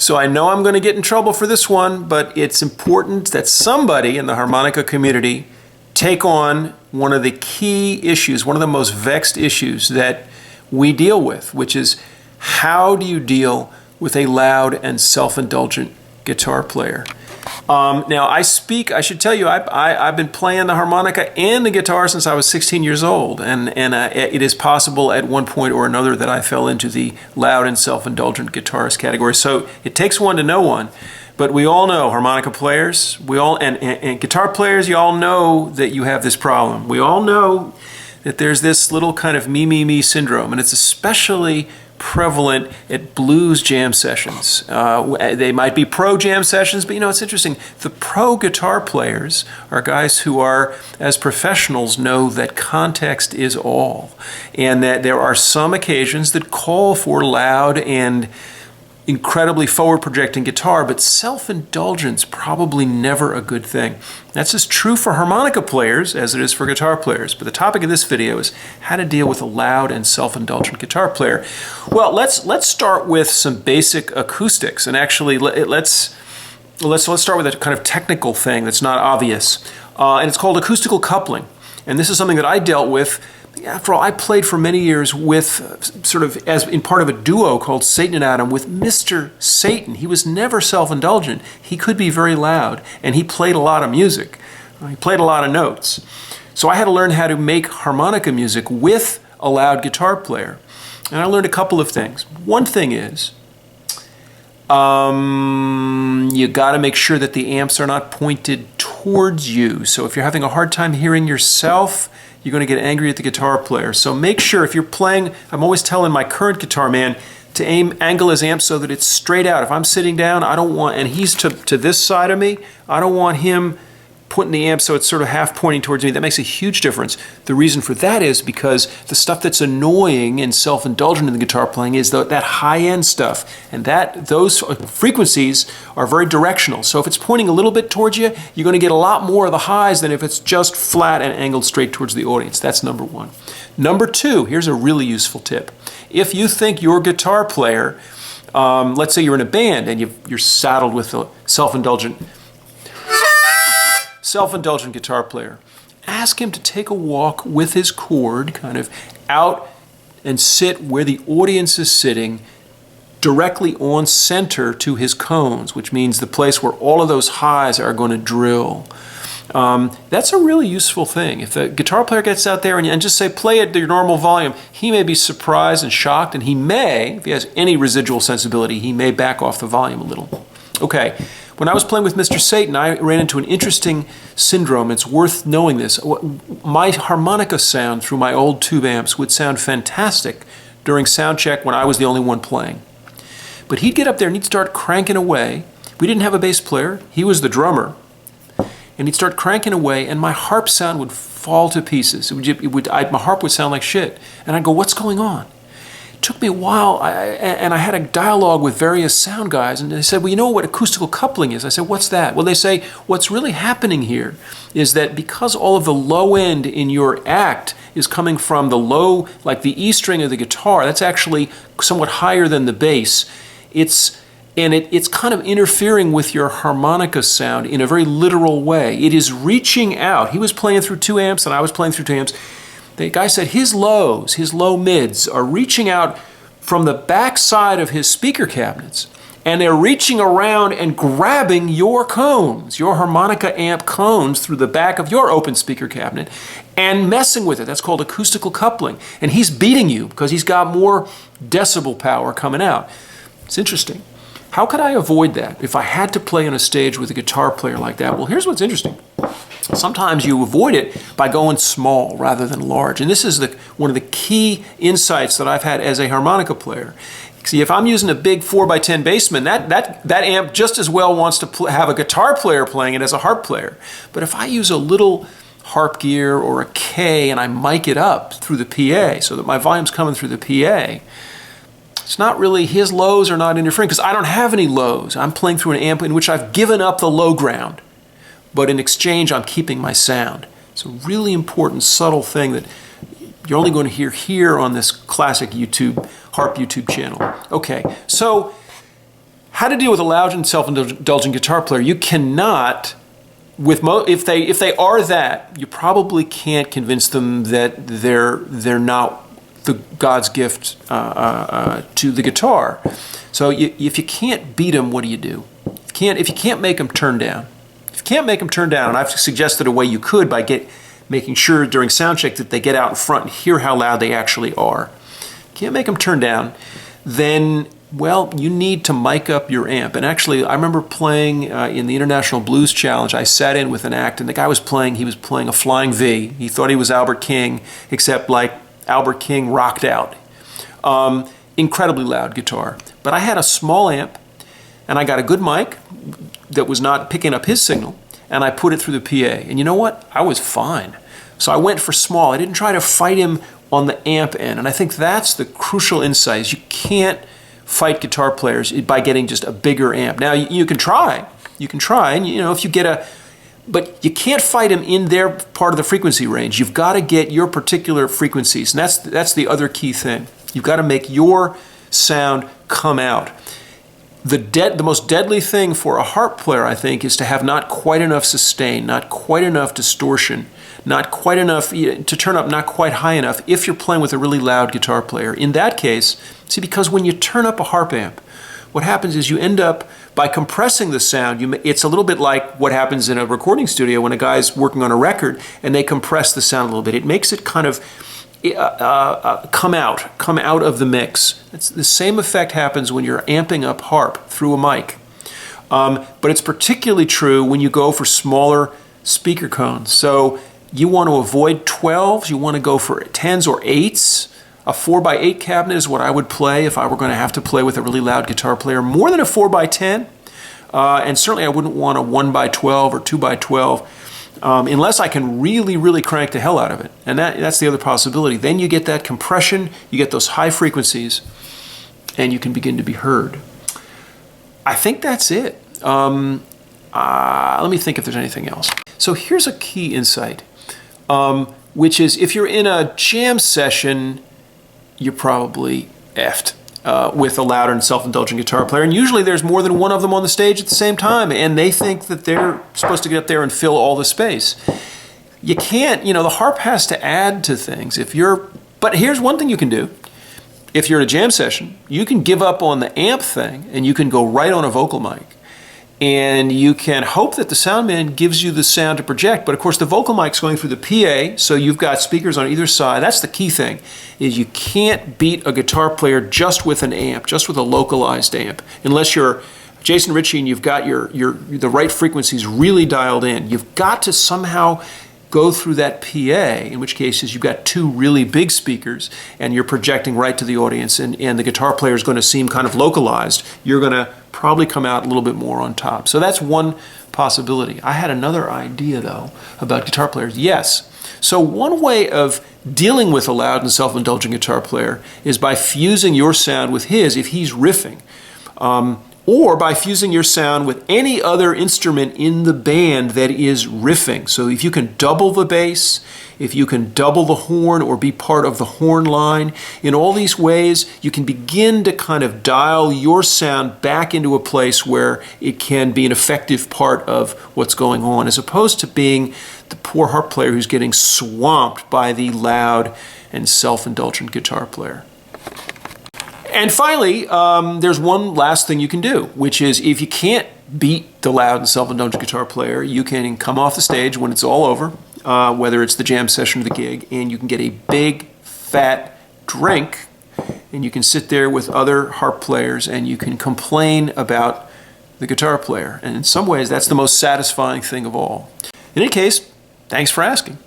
So I know I'm going to get in trouble for this one, but it's important that somebody in the harmonica community take on one of the key issues, one of the most vexed issues that we deal with, which is how do you deal with a loud and self-indulgent guitar player? Now I should tell you, I've been playing the harmonica and the guitar since I was 16 years old, and it is possible at one point or another that I fell into the loud and self-indulgent guitarist category. So it takes one to know one, but we all know harmonica players, and guitar players, you all know that you have this problem. We all know that there's this little kind of me syndrome, and it's especially prevalent at blues jam sessions. They might be pro jam sessions, but it's interesting. The pro guitar players are guys who are, as professionals, know that context is all, and that there are some occasions that call for loud and incredibly forward-projecting guitar, but self-indulgence probably never a good thing. That's as true for harmonica players as it is for guitar players. But the topic of this video is how to deal with a loud and self-indulgent guitar player. Well, let's start with some basic acoustics, and actually let's start with a kind of technical thing that's not obvious, and it's called acoustical coupling. And this is something that I dealt with. After all, I played for many years with sort of as in part of a duo called Satan and Adam with Mr. Satan. He was never self-indulgent. He could be very loud, and he played a lot of music. He played a lot of notes. So I had to learn how to make harmonica music with a loud guitar player. And I learned a couple of things. One thing is, you got to make sure that the amps are not pointed towards you. So if you're having a hard time hearing yourself, you're going to get angry at the guitar player. So make sure if you're playing, I'm always telling my current guitar man to angle his amp so that it's straight out. If I'm sitting down, I don't want, and he's to this side of me, I don't want him putting the amp so it's sort of half pointing towards me. That makes a huge difference. The reason for that is because the stuff that's annoying and self-indulgent in the guitar playing is that high-end stuff, and those frequencies are very directional. So if it's pointing a little bit towards you, you're going to get a lot more of the highs than if it's just flat and angled straight towards the audience. That's number one. Number two, here's a really useful tip. If you think your guitar player, let's say you're in a band and you're saddled with a self-indulgent guitar player, ask him to take a walk with his cord kind of out and sit where the audience is sitting, directly on center to his cones, which means the place where all of those highs are going to drill. That's a really useful thing. If the guitar player gets out there and just say, play at your normal volume, he may be surprised and shocked, and he may, if he has any residual sensibility, he may back off the volume a little. Okay. When I was playing with Mr. Satan, I ran into an interesting syndrome. It's worth knowing this. My harmonica sound through my old tube amps would sound fantastic during sound check when I was the only one playing. But he'd get up there and he'd start cranking away. We didn't have a bass player. He was the drummer. And he'd start cranking away, and my harp sound would fall to pieces. My harp would sound like shit. And I'd go, what's going on? It took me a while, and I had a dialogue with various sound guys, and they said, well, you know what acoustical coupling is? I said, what's that? Well, they say, what's really happening here is that because all of the low end in your act is coming from the low, like the E string of the guitar, that's actually somewhat higher than the bass. It's kind of interfering with your harmonica sound in a very literal way. It is reaching out. He was playing through two amps, and I was playing through two amps. The guy said his low mids are reaching out from the back side of his speaker cabinets, and they're reaching around and grabbing your cones, your harmonica amp cones through the back of your open speaker cabinet and messing with it. That's called acoustical coupling. And he's beating you because he's got more decibel power coming out. It's interesting. How could I avoid that if I had to play on a stage with a guitar player like that? Well, here's what's interesting. Sometimes you avoid it by going small rather than large. And this is one of the key insights that I've had as a harmonica player. See, if I'm using a big 4x10 Bassman, that amp just as well wants to have a guitar player playing it as a harp player. But if I use a little harp gear or a K and I mic it up through the PA so that my volume's coming through the PA, it's not really, his lows are not interfering because I don't have any lows. I'm playing through an amp in which I've given up the low ground, but in exchange I'm keeping my sound. It's a really important, subtle thing that you're only going to hear here on this classic harp YouTube channel. Okay, so How to deal with a loud and self-indulgent guitar player? You cannot, if they are that, you probably can't convince them that they're not God's gift to the guitar. So if you can't beat them, what do you do? If you can't make them turn down, and I've suggested a way you could by making sure during sound check that they get out in front and hear how loud they actually are. Can't make them turn down, then, well, you need to mic up your amp. And actually, I remember playing in the International Blues Challenge. I sat in with an act, and the guy was playing a Flying V. He thought he was Albert King, except like Albert King rocked out. Incredibly loud guitar. But I had a small amp, and I got a good mic that was not picking up his signal, and I put it through the PA. And you know what? I was fine. So I went for small. I didn't try to fight him on the amp end. And I think that's the crucial insight, is you can't fight guitar players by getting just a bigger amp. Now, you can try. And if you get but you can't fight them in their part of the frequency range. You've got to get your particular frequencies. And that's the other key thing. You've got to make your sound come out. The most deadly thing for a harp player, I think, is to have not quite enough sustain, not quite enough distortion, not quite enough to turn up, not quite high enough if you're playing with a really loud guitar player. In that case, see, because when you turn up a harp amp, what happens is you end up, by compressing the sound, it's a little bit like what happens in a recording studio when a guy's working on a record and they compress the sound a little bit. It makes it kind of come out of the mix. The same effect happens when you're amping up harp through a mic. But it's particularly true when you go for smaller speaker cones. So you want to avoid 12s, you want to go for 10s or 8s. A 4x8 cabinet is what I would play if I were going to have to play with a really loud guitar player. More than a 4x10, and certainly I wouldn't want a 1x12 or 2x12. Unless I can really, really crank the hell out of it. And that's the other possibility. Then you get that compression, you get those high frequencies, and you can begin to be heard. I think that's it. Let me think if there's anything else. So here's a key insight, which is if you're in a jam session, you're probably effed. With a louder and self-indulgent guitar player. And usually there's more than one of them on the stage at the same time, and they think that they're supposed to get up there and fill all the space. You can't, the harp has to add to things. But here's one thing you can do. If you're in a jam session, you can give up on the amp thing, and you can go right on a vocal mic. And you can hope that the sound man gives you the sound to project. But of course, the vocal mic's going through the PA, so you've got speakers on either side. That's the key thing, is you can't beat a guitar player just with an amp, just with a localized amp. Unless you're Jason Ritchie and you've got the right frequencies really dialed in. You've got to somehow go through that PA, in which cases you've got two really big speakers and you're projecting right to the audience, and the guitar player is going to seem kind of localized. You're going to probably come out a little bit more on top. So that's one possibility. I had another idea, though, about guitar players. Yes. So one way of dealing with a loud and self-indulgent guitar player is by fusing your sound with his if he's riffing. Or by fusing your sound with any other instrument in the band that is riffing. So if you can double the bass, if you can double the horn or be part of the horn line, in all these ways you can begin to kind of dial your sound back into a place where it can be an effective part of what's going on, as opposed to being the poor harp player who's getting swamped by the loud and self-indulgent guitar player. And finally, there's one last thing you can do, which is if you can't beat the loud and self-indulgent guitar player, you can come off the stage when it's all over, whether it's the jam session or the gig, and you can get a big, fat drink, and you can sit there with other harp players, and you can complain about the guitar player. And in some ways, that's the most satisfying thing of all. In any case, thanks for asking.